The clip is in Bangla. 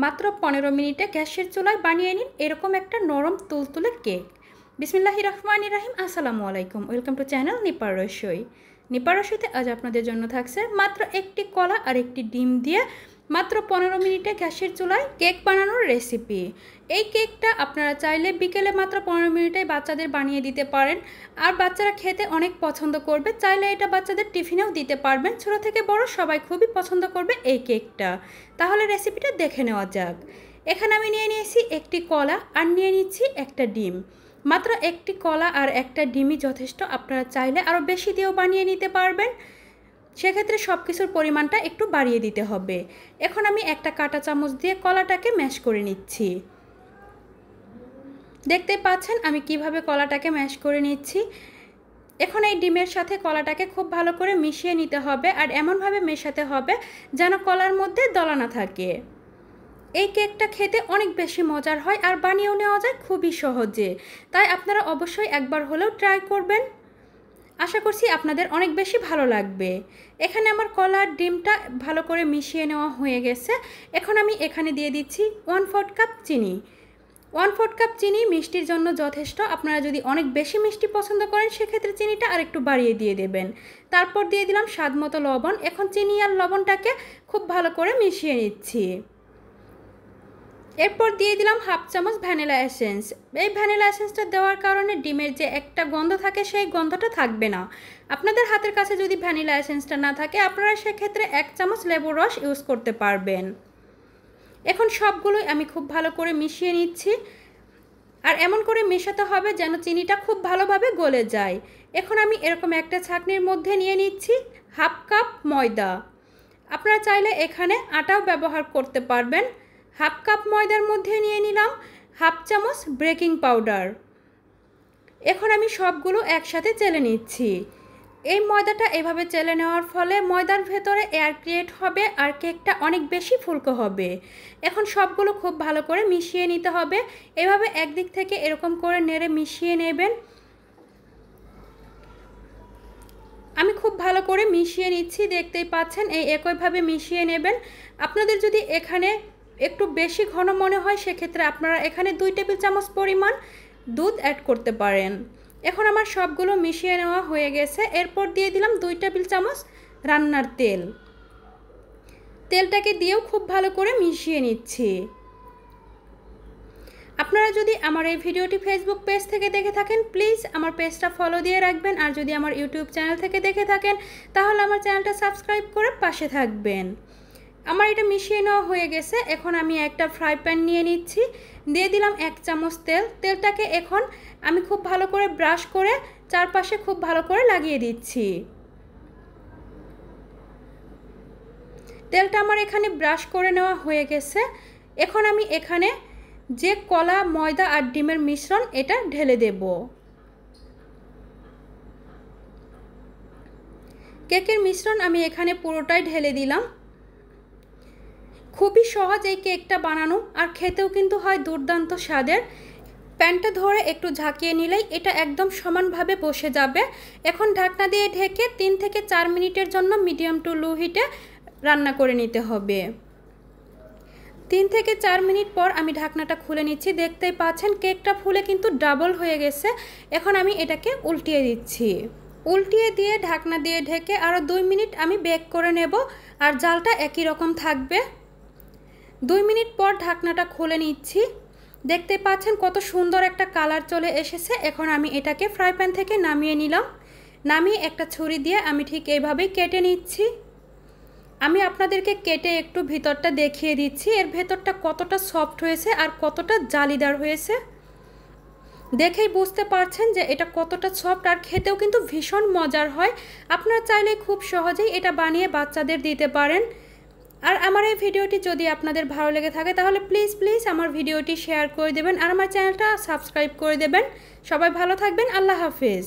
মাত্র 15 মিনিটে গ্যাসের চুলায় বানিয়ে নিন এরকম একটা নরম তুলতুলে কেক। বিসমিল্লাহির রহমানির রহিম। আসসালামু আলাইকুম, ওয়েলকাম টু চ্যানেল নিপার রসই। নিপার রসইতে আজ আপনাদের জন্য থাকছে মাত্র একটি কলা আর একটি ডিম দিয়ে মাত্র 15 মিনিটে গ্যাসের চুলায় কেক বানানোর রেসিপি। এই কেকটা আপনারা চাইলে বিকেলে মাত্র 15 মিনিটে বাচ্চাদের বানিয়ে দিতে পারেন, আর বাচ্চারা খেতে অনেক পছন্দ করবে। চাইলে এটা বাচ্চাদের টিফিনেও দিতে পারবেন, ছোটো থেকে বড় সবাই খুবই পছন্দ করবে এই কেকটা। তাহলে রেসিপিটা দেখে নেওয়া যাক। এখানে আমি নিয়ে নিয়েছি একটি কলা আর নিয়ে নিচ্ছি একটা ডিম। মাত্র একটি কলা আর একটা ডিমই যথেষ্ট, আপনারা চাইলে আরও বেশি দিয়েও বানিয়ে নিতে পারবেন, সেক্ষেত্রে সব কিছুর পরিমাণটা একটু বাড়িয়ে দিতে হবে। এখন আমি একটা কাঁটা চামচ দিয়ে কলাটাকে ম্যাশ করে নিচ্ছি। দেখতে পাচ্ছেন আমি কিভাবে কলাটাকে ম্যাশ করে নিচ্ছি। এখন এই ডিমের সাথে কলাটাকে খুব ভালো করে মিশিয়ে নিতে হবে, আর এমনভাবে মেশাতে হবে যেন কলার মধ্যে দলা না থাকে। এই কেকটা খেতে অনেক বেশি মজার হয় আর বানিয়েও নেওয়া যায় খুবই সহজে, তাই আপনারা অবশ্যই একবার হলেও ট্রাই করবেন। আশা করছি আপনাদের অনেক বেশি ভালো লাগবে। এখানে আমার কলা আর ডিমটা ভালো করে মিশিয়ে নেওয়া হয়ে গেছে। এখন আমি এখানে দিয়ে দিচ্ছি 1/4 কাপ চিনি। 1/4 কাপ চিনি মিষ্টির জন্য যথেষ্ট। আপনারা যদি অনেক বেশি মিষ্টি পছন্দ করেন সেক্ষেত্রে চিনিটা আরেকটু বাড়িয়ে দিয়ে দেবেন। তারপর দিয়ে দিলাম স্বাদ মতো লবণ। এখন চিনি আর লবণটাকে খুব ভালো করে মিশিয়ে নিচ্ছি। এরপর দিয়ে দিলাম 1/2 চামচ ভ্যানিলা এসেন্স। এই ভ্যানিলা এসেন্সটা দেওয়ার কারণে ডিমের যে একটা গন্ধ থাকে সেই গন্ধটা থাকবে না। আপনাদের হাতের কাছে যদি ভ্যানিলা এসেন্সটা না থাকে আপনারা সেক্ষেত্রে 1 চামচ লেবুর রস ইউজ করতে পারবেন। এখন সবগুলোই আমি খুব ভালো করে মিশিয়ে নিচ্ছি, আর এমন করে মেশাতে হবে যেন চিনিটা খুব ভালোভাবে গলে যায়। এখন আমি এরকম একটা ছাঁকনির মধ্যে নিয়ে নিচ্ছি 1/2 কাপ ময়দা। আপনারা চাইলে এখানে আটাও ব্যবহার করতে পারবেন। 1/2 কাপ ময়দার মধ্যে নিয়ে নিলাম 1/2 চামচ বেকিং পাউডার। এখন আমি সবগুলো একসাথে চেলে নিচ্ছি। এই ময়দাটা এভাবে চেলে নেওয়ার ফলে ময়দার ভেতরে এয়ার ক্রিয়েট হবে আর কেকটা অনেক বেশি ফুলকো হবে। এখন সবগুলো খুব ভালো করে মিশিয়ে নিতে হবে। এভাবে একদিক থেকে এরকম করে নেড়ে মিশিয়ে নেবেন। আমি খুব ভালো করে মিশিয়ে নিচ্ছি, দেখতেই পাচ্ছেন এই একইভাবে মিশিয়ে নেবেন। আপনাদের যদি এখানে একটু বেশি ঘন মনে হয় সেক্ষেত্রে আপনারা এখানে 2 টেবিল চামচ পরিমাণ দুধ অ্যাড করতে পারেন। এখন আমার সবগুলো মিশিয়ে নেওয়া হয়ে গেছে। এরপর দিয়ে দিলাম 2 টেবিল চামচ রান্নার তেল। তেলটাকে দিয়েও খুব ভালো করে মিশিয়ে নিচ্ছি। আপনারা যদি আমার এই ভিডিওটি ফেসবুক পেজ থেকে দেখে থাকেন প্লিজ আমার পেজটা ফলো দিয়ে রাখবেন, আর যদি আমার ইউটিউব চ্যানেল থেকে দেখে থাকেন তাহলে আমার চ্যানেলটা সাবস্ক্রাইব করে পাশে থাকবেন। আমার এটা মিশিয়ে নেওয়া হয়ে গেছে। এখন আমি একটা ফ্রাই প্যান নিয়ে নিচ্ছি, দিয়ে দিলাম 1 চামচ তেল। তেলটাকে এখন আমি খুব ভালো করে ব্রাশ করে চারপাশে খুব ভালো করে লাগিয়ে দিচ্ছি। তেলটা আমার এখানে ব্রাশ করে নেওয়া হয়ে গেছে। এখন আমি এখানে যে কলা, ময়দা আর ডিমের মিশ্রণ এটা ঢেলে দেব। কেকের মিশ্রণ আমি এখানে পুরোটাই ঢেলে দিলাম। খুবই সহজ এই কেকটা বানানো, আর খেতেও কিন্তু হয় দুর্দান্ত স্বাদের। প্যানটা ধরে একটু ঝাঁকিয়ে নিলেই এটা একদম সমানভাবে বসে যাবে। এখন ঢাকনা দিয়ে ঢেকে 3 থেকে 4 মিনিটের জন্য মিডিয়াম টু লো হিটে রান্না করে নিতে হবে। 3 থেকে 4 মিনিট পর আমি ঢাকনাটা খুলে নিচ্ছি। দেখতেই পাচ্ছেন কেকটা ফুলে কিন্তু ডাবল হয়ে গেছে। এখন আমি এটাকে উল্টিয়ে দিচ্ছি। উল্টিয়ে দিয়ে ঢাকনা দিয়ে ঢেকে আরও 2 মিনিট আমি বেক করে নেব, আর জালটা একই রকম থাকবে। 2 মিনিট পর ঢাকনাটা খুলে নিচ্ছি। দেখতে পাচ্ছেন কত সুন্দর একটা কালার চলে এসেছে। এখন আমি এটাকে ফ্রাই প্যান থেকে নামিয়ে নিলাম। নামিয়ে একটা ছুরি দিয়ে আমি ঠিক এইভাবেই কেটে নিচ্ছি। আমি আপনাদেরকে কেটে একটু ভিতরটা দেখিয়ে দিচ্ছি, এর ভেতরটা কতটা সফট হয়েছে আর কতটা জালিদার হয়েছে। দেখেই বুঝতে পারছেন যে এটা কতটা সফট, আর খেতেও কিন্তু ভীষণ মজার হয়। আপনারা চাইলে খুব সহজেই এটা বানিয়ে বাচ্চাদের দিতে পারেন। আর আমার এই ভিডিওটি যদি আপনাদের ভালো লেগে থাকে তাহলে প্লিজ আমার ভিডিওটি শেয়ার করে দেবেন, আর আমার চ্যানেলটা সাবস্ক্রাইব করে দেবেন। সবাই ভালো থাকবেন। আল্লাহ হাফেজ।